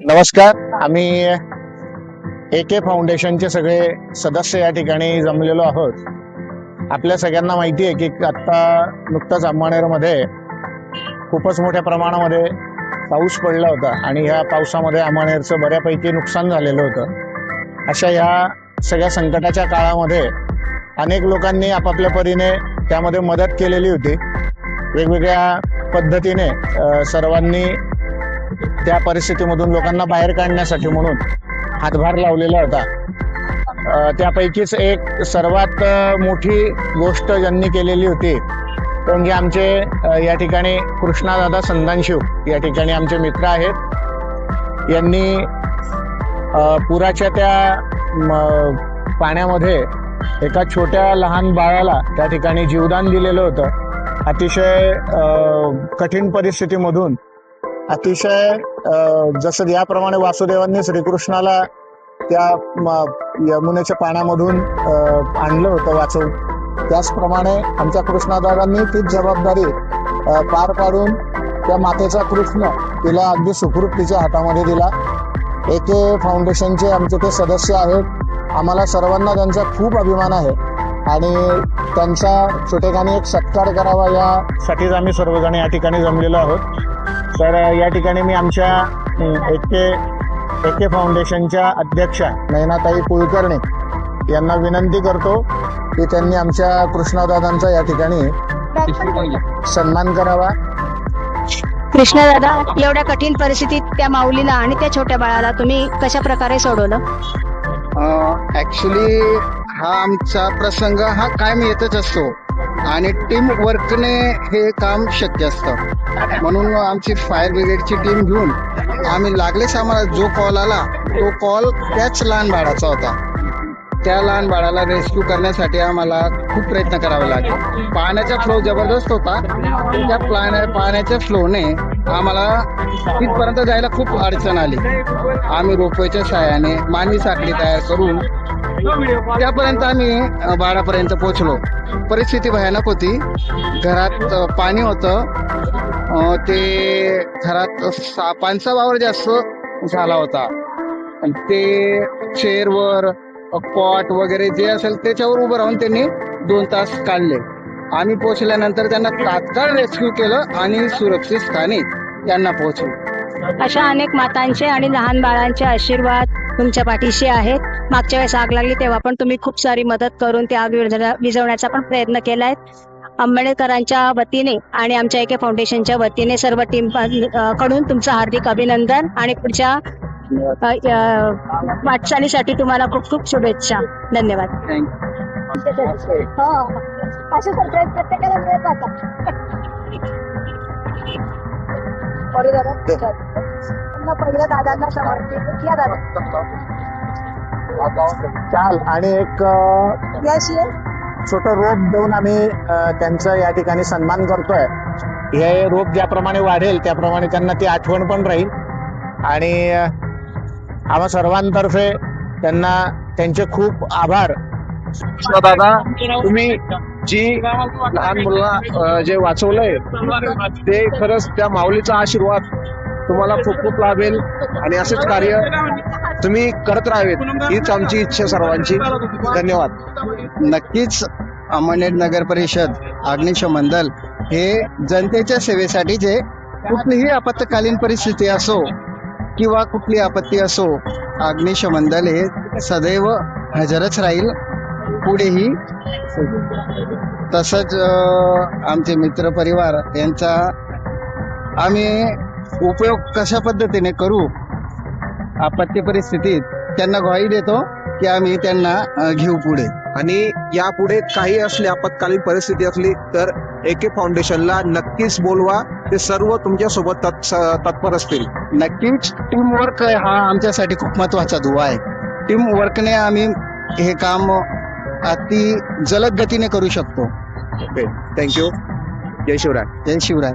नमस्कार. आम्ही AK फाउंडेशनचे सगळे सदस्य या ठिकाणी जमलेलो आहोत. आपल्या सगळ्यांना माहिती आहे की आता नुकताच अंमळनेरमध्ये खूपच मोठ्या प्रमाणामध्ये पाऊस पडला होता आणि ह्या पावसामध्ये अंमळनेरचं बऱ्यापैकी नुकसान झालेलं होतं. अशा ह्या सगळ्या संकटाच्या काळामध्ये अनेक लोकांनी आपापल्या परीने त्यामध्ये मदत केलेली होती. वेगवेगळ्या पद्धतीने सर्वांनी त्या परिस्थितीमधून लोकांना बाहेर काढण्यासाठी म्हणून हातभार लावलेला होता. त्यापैकीच एक सर्वात मोठी गोष्ट ज्यांनी केलेली होती ते म्हणजे आमचे या ठिकाणी कृष्णादादा संधानशिव या ठिकाणी आमचे मित्र आहेत. यांनी पुराच्या त्या पाण्यामध्ये एका छोट्या लहान बाळाला त्या ठिकाणी जीवदान दिलेलं होतं. अतिशय कठीण परिस्थितीमधून अतिशय जसं याप्रमाणे वासुदेवांनी श्रीकृष्णाला त्या यमुनेच्या पाण्यामधून आणलं होतं वाचवून, त्याचप्रमाणे आमच्या कृष्णादादांनी तीच जबाबदारी पार पाडून त्या मातेचा कृष्ण तिला अगदी सुखरूप तिच्या हातामध्ये दिला. AK फाउंडेशनचे आमचे ते सदस्य आहेत. आम्हाला सर्वांना त्यांचा खूप अभिमान आहे आणि त्यांचा छोटेखानी एक सत्कार करावा यासाठीच आम्ही सर्वजण या ठिकाणी जमलेलो आहोत. तर या ठिकाणी मी आमच्या AK फाउंडेशनच्या अध्यक्षा नयनाताई कुलकर्णी यांना विनंती करतो की त्यांनी आमच्या कृष्णादादांचा या ठिकाणी सन्मान करावा. कृष्णदादा, एवढ्या कठीण परिस्थितीत त्या माऊलीला आणि त्या छोट्या बाळाला तुम्ही कशा प्रकारे सोडवलं? ऍक्च्युली हा आमचा प्रसंग हा कायम येतच असतो आणि टीम वर्कने हे काम शक्य असतं. म्हणून आमची फायर ब्रिगेडची टीम घेऊन आम्ही लागलेच, आम्हाला जो कॉल आला तो कॉल त्याच लहान बाळाचा होता. त्या लहान बाळाला रेस्क्यू करण्यासाठी आम्हाला खूप प्रयत्न करावे लागले. पाण्याचा फ्लो जबरदस्त होता. त्या पाण्याच्या फ्लोने आम्हाला तिथपर्यंत जायला खूप अडचण आली. आम्ही रोपवेच्या सहाय्याने मानवी साखळी तयार करून त्यापर्यंत आम्ही बाळापर्यंत पोहोचलो. परिस्थिती भयानक होती. घरात पाणी होतं. ते घरात 5-6 वावर जास्त झाला होता. ते चेअरवर कॉट वगैरे जे असेल त्याच्यावर उभं राहून त्यांनी 2 तास काढले. आम्ही पोहोचल्यानंतर त्यांना तात्काळ रेस्क्यू केलं आणि सुरक्षित स्थानी त्यांना पोहोचलो. अशा अनेक मातांचे आणि लहान बाळांचे आशीर्वाद तुमच्या पाठीशी आहेत. मागच्या वेळेस आग लागली तेव्हा पण तुम्ही खूप सारी मदत करून त्या आग विझवण्याचा पण प्रयत्न केलाय. अंमळनेरकरांच्या वतीने आणि आमच्या AK फाउंडेशनच्या वतीने सर्व टीम कडून तुमचं हार्दिक अभिनंदन आणि पुढच्या वाटचालीसाठी तुम्हाला खूप खूप शुभेच्छा. धन्यवाद. पहिल्या दादांना समर्पित चाल आणि एक छोटं रोप देऊन आम्ही त्यांचा या ठिकाणी सन्मान करतोय. हे रोप ज्याप्रमाणे वाढेल त्याप्रमाणे त्यांना ती आठवण पण राहील आणि आम्हा सर्वांतर्फे त्यांना त्यांचे खूप आभार. दादा, तुम्ही जी लहान मुलांना जे वाचवलंय ते खरंच त्या माऊलीचा आशीर्वाद तुम्हाला खूप खूप लाभेल आणि असेच कार्य तुम्ही करत राहावेत हीच आमची इच्छा सर्वांची. धन्यवाद. नक्कीच अंमळनेर नगर परिषद अग्निशमन दल हे जनतेच्या सेवेसाठीचे कुठलीही आपत्कालीन परिस्थिती असो किंवा कुठली आपत्ती असो, अग्निशमन दल हे सदैव हजरच राहील पुढेही. तसंच आमचे मित्र परिवार यांचा आम्ही उपयोग कशा पद्धतीने करू आपत्ती परिस्थितीत त्यांना ग्वाही देतो की आम्ही त्यांना घेऊ पुढे. आणि यापुढे काही असली आपत्कालीन परिस्थिती असली तर AK फाउंडेशनला नक्कीच बोलवा. ते सर्व तुमच्या सोबत तत्पर असतील. नक्कीच टीमवर्क हा आमच्यासाठी खूप महत्वाचा दुवा आहे. टीमवर्कने आम्ही हे काम अति जलद गतीने करू शकतो. Okay, thank you. जय शिवराय. जय शिवराय.